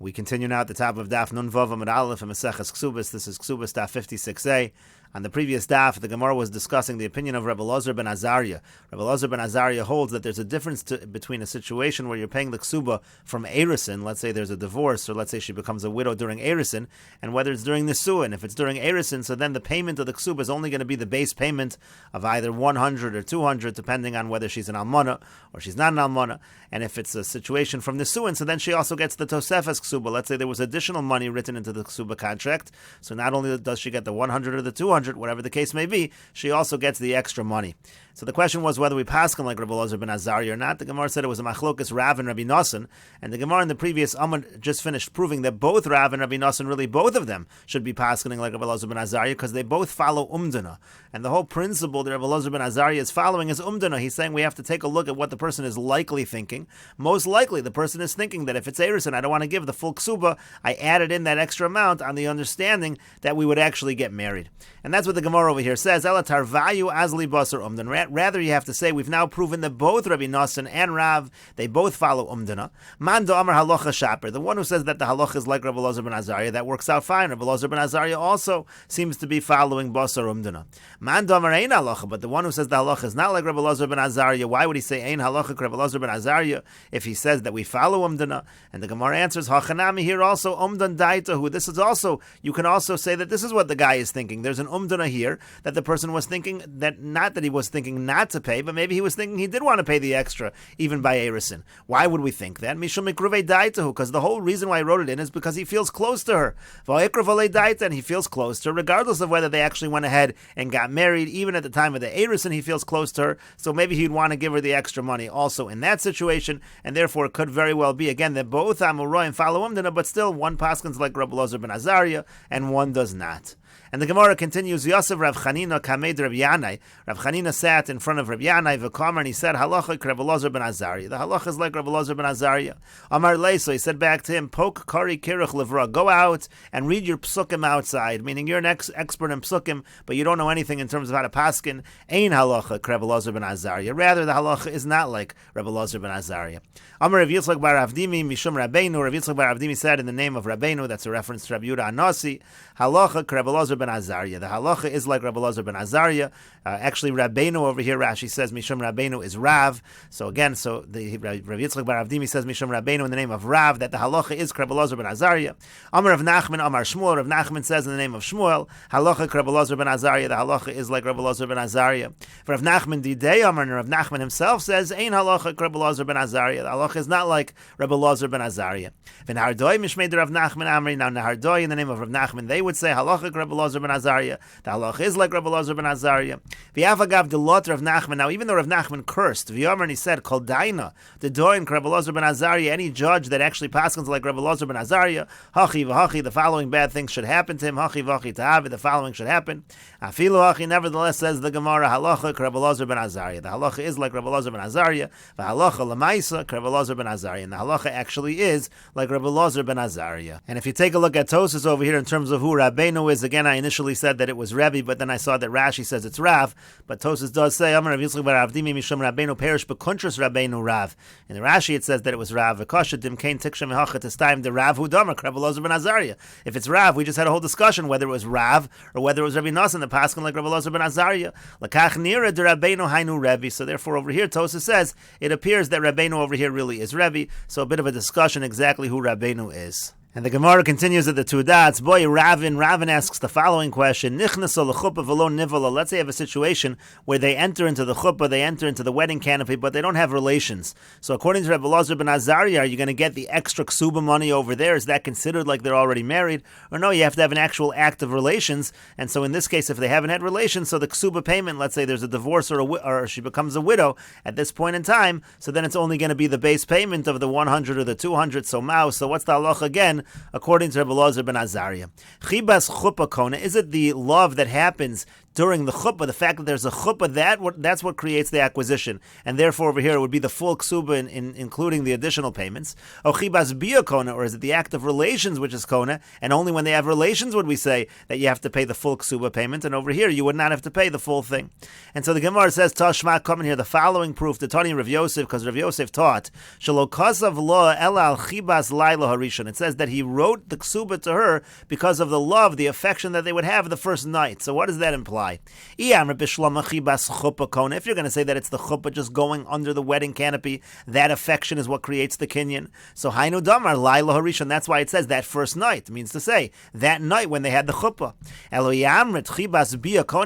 We continue now at the top of Daf Nun Vav Amud Aleph and Mesechet Kesuvos. This is Kesuvos Daf 56a. On the previous Daf, the Gemara was discussing the opinion of Rebbe Elazar ben Azariah. Rebbe Elazar ben Azariah holds that there's a difference between a situation where you're paying the ksuba from Erusin, let's say there's a divorce, or let's say she becomes a widow during Erusin, and whether it's during Nisuin. If it's during Erusin, so then the payment of the ksuba is only going to be the base payment of either 100 or 200, depending on whether she's an almana or she's not an almana. And if it's a situation from Nisuin, so then she also gets the Tosefes ksuba. Let's say there was additional money written into the ksuba contract, so not only does she get the 100 or the 200, whatever the case may be, she also gets the extra money. So the question was whether we paskin like Rebbe Elazar ben Azariah or not. The Gemara said it was a machlokas Rav and Rabbi Nosson, and the Gemara in the previous Amud just finished proving that both Rav and Rabbi Nosson, really both of them, should be paskining like Rebbe Elazar ben Azariah because they both follow umdana. And the whole principle that Rebbe Elazar ben Azariah is following is umdana. He's saying we have to take a look at what the person is likely thinking. Most likely, the person is thinking that if it's Erusin, I don't want to give the full ksuba, I added in that extra amount on the understanding that we would actually get married. And that's what the Gemara over here says. Elatar vayu azli basar umdan. Rather, you have to say we've now proven that both Rabbi Nosson and Rav, they both follow umdana. Man do amar halacha shaper. The one who says that the halacha is like Rebbe Elazar ben Azariah, that works out fine. Rebbe Elazar ben Azariah also seems to be following basar umdana. Man do amar ein halacha. But the one who says the halacha is not like Rebbe Elazar ben Azariah, why would he say ein halacha Rebbe Elazar ben Azariah if he says that we follow umdana? And the Gemara answers hachanami here also umdan daitahu. This is also, you can also say that this is what the guy is thinking. There's an umdana here that the person was thinking that, not that he was thinking not to pay, but maybe he was thinking he did want to pay the extra even by Erusin. Why would we think that? Mishum mikruvei daitahu, because the whole reason why I wrote it in is because he feels close to her. And he feels close to her, regardless of whether they actually went ahead and got married. Even at the time of the Erusin, he feels close to her, so maybe he'd want to give her the extra money also in that situation, and therefore it could very well be, again, that both Amoraim follow umdana, but still one paskins like Rebbe Elazar ben Azariah, and one does not. And the Gemara continues, Yosef Rav Chanina kamed Rav Yanai. Rav Chanina sat in front of Rav Yanai, v'kamer, and he said, halacha Rebbe Elazar ben Azariah. The halacha is like Rebbe Elazar ben Azariah. Amar Leiso, he said back to him, Pok kari kirich levra, go out and read your psukim outside, meaning you're an expert in psukim, but you don't know anything in terms of how to paskin. Ein halacha Rebbe Elazar ben Azariah. Rather, the halacha is not like Rebbe Elazar ben Azariah. Amar Rav Yitzchak bar Avdimi, mishum Rabbeinu. Rav Yitzchak bar Avdimi said in the name of Rabbeinu, that's a reference to Rabbi Yehuda Anasi, halacha Rebbe Elazar ben Azariah. The halacha is like Rebbe Elazar ben Azariah. Actually, Rabbeinu over here, Rashi says Mishum Rabbeinu is Rav. So again, the Rav Yitzchak bar Avdimi says Mishum Rabbeinu in the name of Rav, that the halacha is Rebbe Elazar ben Azariah. Amar Rav Nachman, Amar Shmuel. Rav Nachman says in the name of Shmuel, halacha Rebbe Elazar ben Azariah. The halacha is like Rebbe Elazar ben Azariah. For Rav Nachman Didei Amar, and Rav Nachman himself says, Ein halacha Rebbe Elazar ben Azariah. The halacha is not like Rebbe Elazar ben Azariah. V'nahardoi mishmei Rav Nachman Amri. Now Nahardoi in the name of Rav Nachman, they would say halacha Rebbe Elazar ben Azariah. The halacha is like Rebbe Elazar ben Azariah. V'yavagav delot Rav Nachman. Now, even though Rav Nachman cursed, V'yomer, and he said, Kol daina, the doin Rebbe Elazar ben Azariah, any judge that actually paskins like Rebbe Elazar ben Azariah, hachi v'hachi, the following bad things should happen to him. Hachi v'hachi ta'avi, the following should happen. Afilu hachi, nevertheless, says the Gemara, halacha Rebbe Elazar ben Azariah. The halacha is like Rebbe Elazar ben Azariah. V'halacha l'maisa Rebbe Elazar ben Azariah. And the halacha actually is like Rebbe Elazar ben Azariah. And if you take a look at Tosas over here in terms of who Rabbeinu is, again, I initially said that it was Rebbe, but then I saw that Rashi says it's Rav, but Tosas does say, Amar Rav Yitzchak bar Avdimi mishum Rabbeinu perish b'kuntras Rabbeinu Rav. In the Rashi it says that it was Rav. V'kasha dimkein tikshem mehacha testaim the Rav hu damar Rebbe Elazar ben Azariah. If it's Rav, we just had a whole discussion whether it was Rav or whether it was Rabbi Nosson, the paskin like Rebbe Elazar ben Azariah. Lakach nira de Rabbeinu hainu Rebbe. So therefore over here Tosas says it appears that Rabbeinu over here really is Rebbe. So a bit of a discussion exactly who Rabbeinu is. And the Gemara continues at the two dots. Boy, Ravin asks the following question. Nichnasa l'chuppah v'lo nivala. Let's say you have a situation where they enter into the chuppah, they enter into the wedding canopy, but they don't have relations. So according to Rebbe Elazar ben Azariah, are you going to get the extra ksuba money over there? Is that considered like they're already married? Or no, you have to have an actual act of relations. And so in this case, if they haven't had relations, so the ksuba payment, let's say there's a divorce or she becomes a widow at this point in time, so then it's only going to be the base payment of the 100 or the 200. So what's the halacha again? According to Rebbe Elazar ben Azariah, Chibas chuppah kona, is it the love that happens during the chuppah, the fact that there's a chuppah, that's what creates the acquisition. And therefore over here it would be the full ksuba including the additional payments. O chibas bia kona, or is it the act of relations which is kona, and only when they have relations would we say that you have to pay the full ksuba payment, and over here you would not have to pay the full thing. And so the Gemara says, Tashma, come in here, the following proof, the Tani Rav Yosef, because Rav Yosef taught, Shalo kasav lo ela al chibas laila harishon. It says that he wrote the ksuba to her because of the love, the affection that they would have the first night. So what does that imply? If you're going to say that it's the chuppah just going under the wedding canopy, that affection is what creates the kinyan. So hainu damar laila harishon. That's why it says that first night. It means to say that night when they had the chuppah.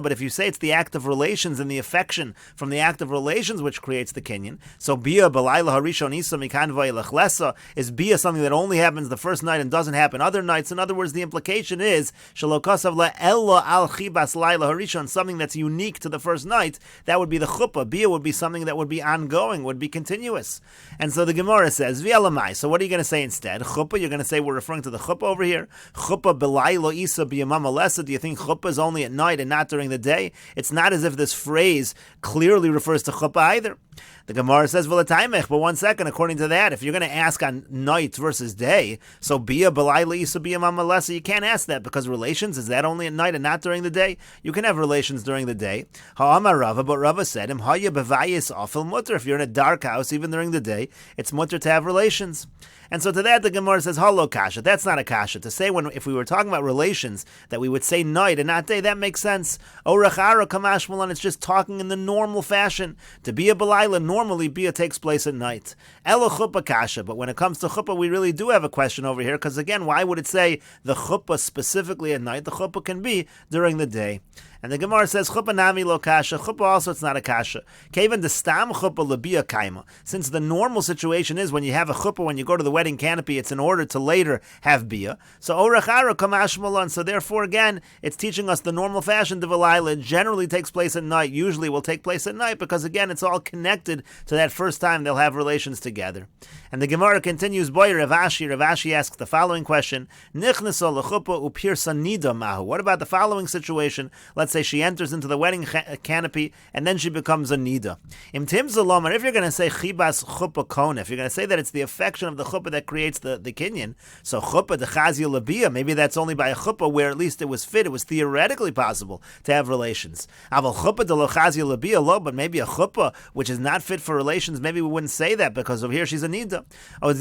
But if you say it's the act of relations and the affection from the act of relations which creates the kinyan, so bia b'laila harishon isa mikan v'ilachlesa, is bia something that only happens the first night and doesn't happen other nights? In other words, the implication is shalokasav la'ella al chibas laila harishon, something that's unique to the first night. That would be the chuppah. Bia would be something that would be ongoing, would be continuous. And so the Gemara says v'elamai. So what are you going to say instead? Chuppah. You're going to say we're referring to the chuppah over here. Chuppah b'laila isa b'yamama lesa. Do you think chuppah is only at night and not during the day? It's not as if this phrase clearly refers to chuppah either. The Gemara says, but 1 second, according to that, if you're going to ask on night versus day, so bia b'layla isa bia mama lesa, you can't ask that, because relations, is that only at night and not during the day? You can have relations during the day. Ha'amar Rava, but Rava said, im haya b'vayis afil mutter, if you're in a dark house, even during the day, it's mutter to have relations. And so to that, the Gemara says, halo kasha. That's not a kasha. To say if we were talking about relations, that we would say night and not day, that makes sense. Orachara kamash malan, it's just talking in the normal fashion. To be a belayla, normally bia takes place at night. Elo chuppah kasha. But when it comes to chuppah, we really do have a question over here, because again, why would it say the chuppah specifically at night? The chuppah can be during the day. And the Gemara says, chuppah nami lo kasha. Chuppah also, it's not a kasha. Kevan de stam chuppah lebia kaima. Since the normal situation is when you have a chuppah, when you go to the wedding canopy, it's in order to later have bia. So orachara kamash malon. So therefore, again, it's teaching us the normal fashion. Devalayla generally takes place at night. Usually will take place at night, because again, it's all connected to that first time they'll have relations together. And the Gemara continues, boy, Rav Ashi asks the following question, Nichnaso lechuppah upirsa nida mahu. What about the following situation? Let's say she enters into the wedding canopy and then she becomes a nida. Im tim zalomar, if you're going to say chibas chuppah kona, if you're going to say that it's the affection of the chuppah that creates the kinyan, so chuppah dechazia labia, maybe that's only by a chuppah where at least it was theoretically possible to have relations. Aval chuppah de lochazia labia lo, but maybe a chuppah which is not fit for relations, maybe we wouldn't say that because over here she's a nida. Oh,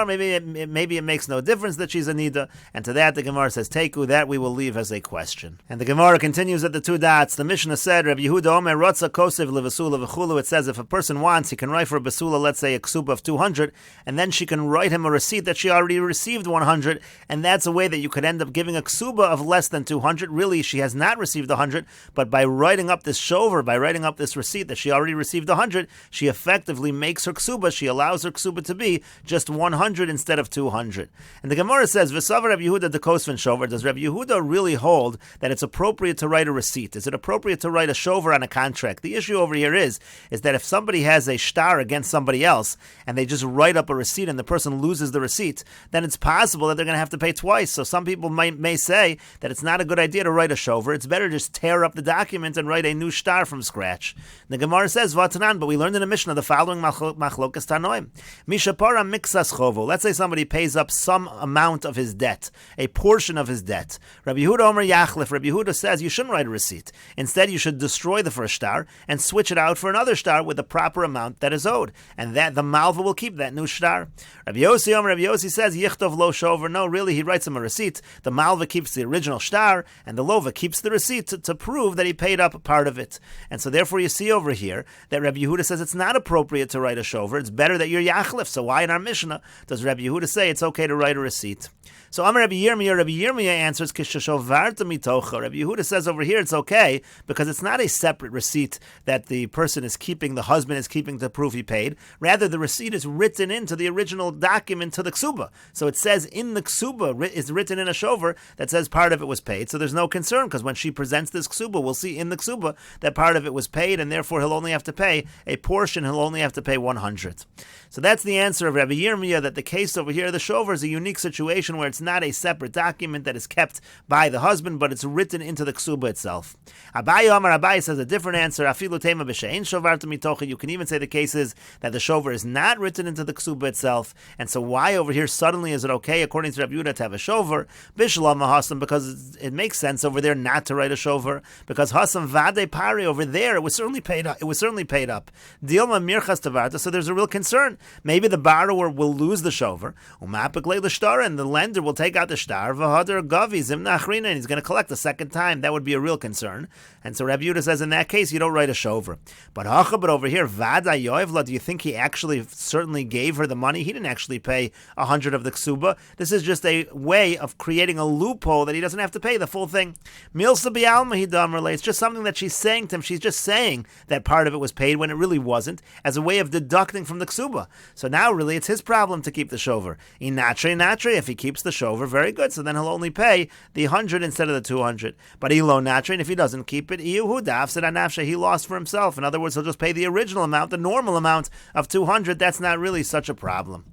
maybe it makes no difference that she's a nida. And to that the Gemara says, Teku, that we will leave as a question. And the Gemara continues at the two dots. The Mishnah said, Rabbi Yehuda Omer Rotza Kosev Levasula V'chulu. It says if a person wants, he can write for a basula, let's say a ksuba of 200, and then she can write him a receipt that she already received 100, and that's a way that you could end up giving a ksuba of less than 200. Really, she has not received 100, but by writing up this shover, by writing up this receipt that she already received 100, she effectively makes her ksuba, she allows her ksuba to be just 100 instead of 200. And the Gemara says, V'savar Rabbi Yehuda de Kosvin Shover. Does Rabbi Yehuda really hold that it's appropriate to write a receipt? Is it appropriate to write a shover on a contract? The issue over here is that if somebody has a shtar against somebody else and they just write up a receipt and the person loses the receipt, then it's possible that they're going to have to pay twice. So some people may say that it's not a good idea to write a shover. It's better to just tear up the document and write a new shtar from scratch. The Gemara says, Vatanan, but we learned in the Mishnah the following machlokas tanoim. Mishapara mixas chovo. Let's say somebody pays up some amount of his debt, a portion of his debt. Rabbi Yehuda Omer Yachlif. Rabbi Yehuda says you shouldn't write a receipt. Instead, you should destroy the first shtar and switch it out for another shtar with the proper amount that is owed, and that the malva will keep that new shtar. Rabbi Yossi says yichtov lo shover. No, really, he writes him a receipt. The malva keeps the original shtar, and the lova keeps the receipt to prove that he paid up part of it. And so therefore, you see over here that Rabbi Yehuda says it's not appropriate to write a shover. It's better that you're yachlif. So why in our Mishnah does Rabbi Yehuda say it's okay to write a receipt? So Amar Rabbi Yirmiyah answers, Kishashovarta mitocha. Rabbi Yehuda says over here it's okay because it's not a separate receipt that the person is keeping, the husband is keeping to prove he paid. Rather, the receipt is written into the original document to the ksuba. So it says in the ksuba, it's written in a shover that says part of it was paid. So there's no concern because when she presents this ksuba, we'll see in the ksuba that part of it was paid, and therefore he'll only have to pay a portion, he'll only have to pay 100. So that's the answer of Rabbi Yirmiyah, that the case over here, the shover, is a unique situation where it's not a separate document that is kept by the husband, but it's written into the ksuba itself. Abaye Amar Abaye says a different answer. Afilu tema b'she'ein shovarta mitocha. You can even say the cases that the shover is not written into the ksuba itself, and so why over here suddenly is it okay, according to Rabbi Yehuda, to have a shover? Bishlam Hasam, because it makes sense over there not to write a shover, because Hasam Vade Pari over there, it was certainly paid up. Dilma Mirchas Tavarta, so there's a real concern. Maybe the borrower will lose the shover, and the lender will take out the shtar, v'hadar gavi zimna achrina, and he's going to collect the second time. That would be a real concern. And so Rabbi Yehuda says in that case, you don't write a shover. But over here, Vada Yoevla, do you think he actually certainly gave her the money? He didn't actually pay 100 of the ksuba. This is just a way of creating a loophole that he doesn't have to pay the full thing. Milsa Bialma Hidam relates, just something that she's saying to him. She's just saying that part of it was paid when it really wasn't, as a way of deducting from the ksuba. So now really it's his problem to keep the shover. In natre, if he keeps the shover, very good. So then he'll only pay the 100 instead of the 200. But ilo natre, and if he doesn't keep it, he lost for himself. In other words, he'll just pay the original amount, the normal amount of 200. That's not really such a problem.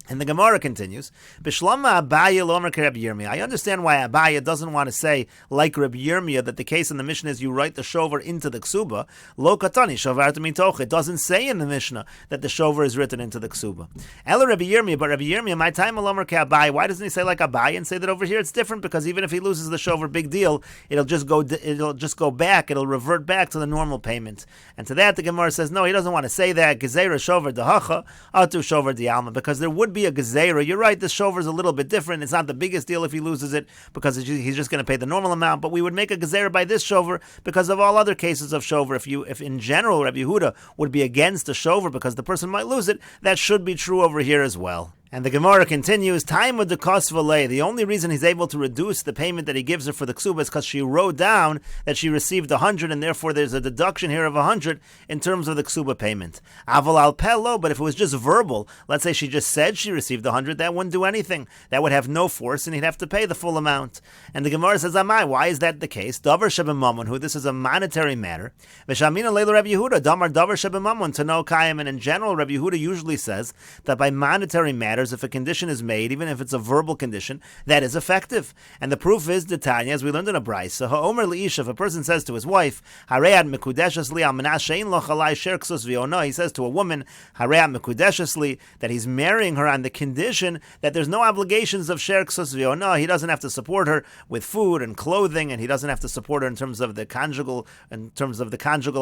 And the Gemara continues, Bishlama Abaye lomer Reb Yirmiyah. I understand why Abaye doesn't want to say, like Reb Yirmiyah, that the case in the Mishnah is you write the shover into the ksuba. Lo katani shovar mitoch. It doesn't say in the Mishnah that the shover is written into the ksuba. Ela Reb Yirmiyah, but Reb Yirmiyah, my time lomer Abaye. Why doesn't he say like Abaye and say that over here it's different? Because even if he loses the shover, big deal. It'll just go back. It'll revert back to the normal payment. And to that the Gemara says no, he doesn't want to say that. Gezerah shover dehacha atu shover dialma, because there would be a gezerah. You're right, this shover is a little bit different. It's not the biggest deal if he loses it, because he's just going to pay the normal amount. But we would make a gezerah by this shover because of all other cases of shover. If in general Rabbi Yehuda would be against the shover because the person might lose it, that should be true over here as well. And the Gemara continues, time with the kosvalei. The only reason he's able to reduce the payment that he gives her for the ksuba is because she wrote down that she received 100, and therefore there's a deduction here of 100 in terms of the ksuba payment. Aval al pelo, but if it was just verbal, let's say she just said she received 100, that wouldn't do anything. That would have no force, and he'd have to pay the full amount. And the Gemara says, Amai, why is that the case? Davar shebemamon, who this is a monetary matter. Veshamina leila Rabbi Yehuda, damar davar shebemamon, to know kayim. And in general, Rabbi Yehuda usually says that by monetary matters, if a condition is made, even if it's a verbal condition, that is effective. And the proof is the Tanya, as we learned in a brisa, ha'omer li'ish, if a person says to his wife, haread mekudeshes li al menas she'in lo chalai sher ksus v'yona, he says to a woman, haread mekudeshes li, that he's marrying her on the condition that there's no obligations of sher ksus v'yona. He doesn't have to support her with food and clothing, and he doesn't have to support her in terms of the conjugal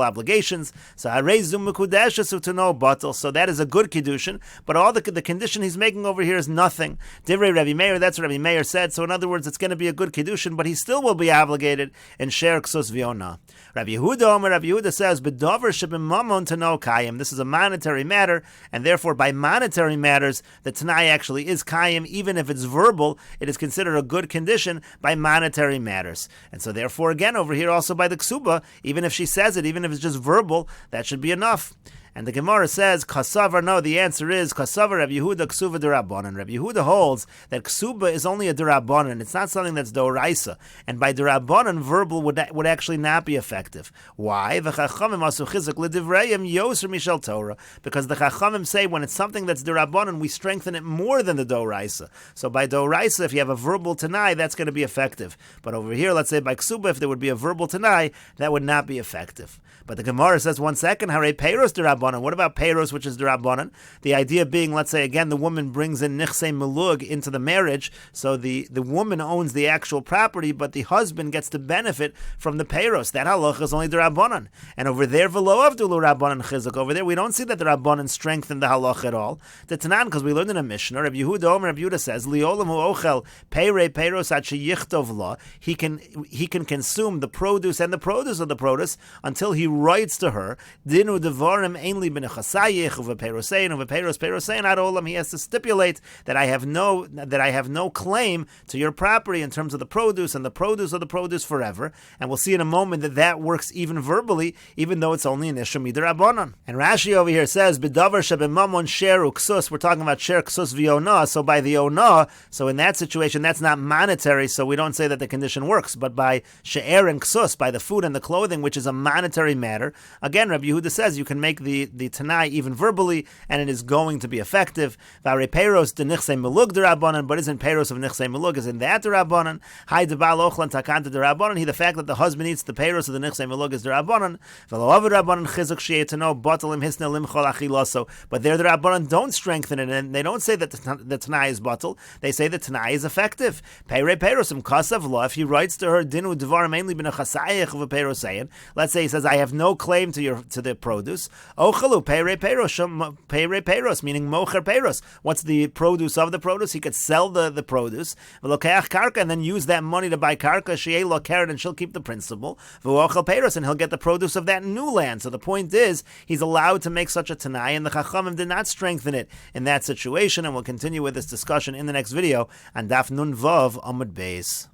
obligations. So harei zum mekudeshes to no batel. So that is a good kiddushin, but all the condition he's making over here is nothing. Divrei Rabbi Meir, that's what Rabbi Meir said. So in other words, it's going to be a good kiddushin, but he still will be obligated in sher ksus v'yona. Rabbi Yehuda says, "B'davar shebimamon tano kayim." This is a monetary matter, and therefore by monetary matters, the tanai actually is kayim. Even if it's verbal, it is considered a good condition by monetary matters. And so therefore, again, over here also by the ksuba, even if she says it, even if it's just verbal, that should be enough. And the Gemara says, Kasavar, no, the answer is, Kasavar Rabbi Yehuda Ksuva Durabanan. Rabbi Yehuda holds that Ksuba is only a Durabanan. It's not something that's Doraisa. And by Durabanan, verbal would actually not be effective. Why? Because the Chachamim say when it's something that's Durabanan, we strengthen it more than the Doraisa. So by Doraisa, if you have a verbal Tanai, that's going to be effective. But over here, let's say by Ksuba, if there would be a verbal Tanai, that would not be effective. But the Gemara says, 1 second, Hare Peiros Durabanan. What about Peiros, which is Durabanan? The idea being, let's say again, the woman brings in Nichsei Melug into the marriage, so the woman owns the actual property, but the husband gets to benefit from the Peiros. That halacha is only Durabanan. And over there, V'lo Avdulu Rabbanan Chizuk. Over there, we don't see that the Rabbanan strengthen the halacha at all. The Tanan, because we learned in a Mishnah, Rabbi Yehuda says, Liolam hu ochel Peirei Peiros at sheyichtov la. He can consume the produce and the produce of the produce until he writes to her, Dinu devarim ainli b'nechasayich uveperosein uveperosein ad olam. He has to stipulate that I have no claim to your property in terms of the produce and the produce of the produce forever. And we'll see in a moment that works even verbally, even though it's only an isha midrabanan. And Rashi over here says, B'davar shebemamon sher uksus. We're talking about sher ksus v'yona. So by the ona, so in that situation, that's not monetary, so we don't say that the condition works. But by she'er and ksus, by the food and the clothing, which is a monetary matter, again, Rabbi Yehuda says you can make the the Tanai even verbally, and it is going to be effective. Vare Peiros de Nichse Melug derabanan, but isn't Peiros of Nichse Melug, is in that derabanan. Hai de Baal Ochlan Takanta derabanan. The fact that the husband eats the Peiros of the Nichse Melug is derabanan. Velo Avad Rabbanan Chizuk Shei to know Batalim Hisna Limchol Achiloso. But there the Rabbanan don't strengthen it, and they don't say that the Tanai is batal. They say the Tanai is effective. Peirei Peirosim Kasav Law. If he writes to her Dinu Devar mainly been a Chasayich of a Peirosayan. Let's say he says, I have no claim to the produce. Ochalu Peirei Peiros, meaning Mocher Peiros. What's the produce of the produce? He could sell the produce, Velokeach Karka, and then use that money to buy Karka, Shei Lo Karen, and she'll keep the principal. V'ochel Peiros, and he'll get the produce of that new land. So the point is, he's allowed to make such a Tanai, and the Chachamim did not strengthen it in that situation, and we'll continue with this discussion in the next video on Daf Nun Vav Amud Beis.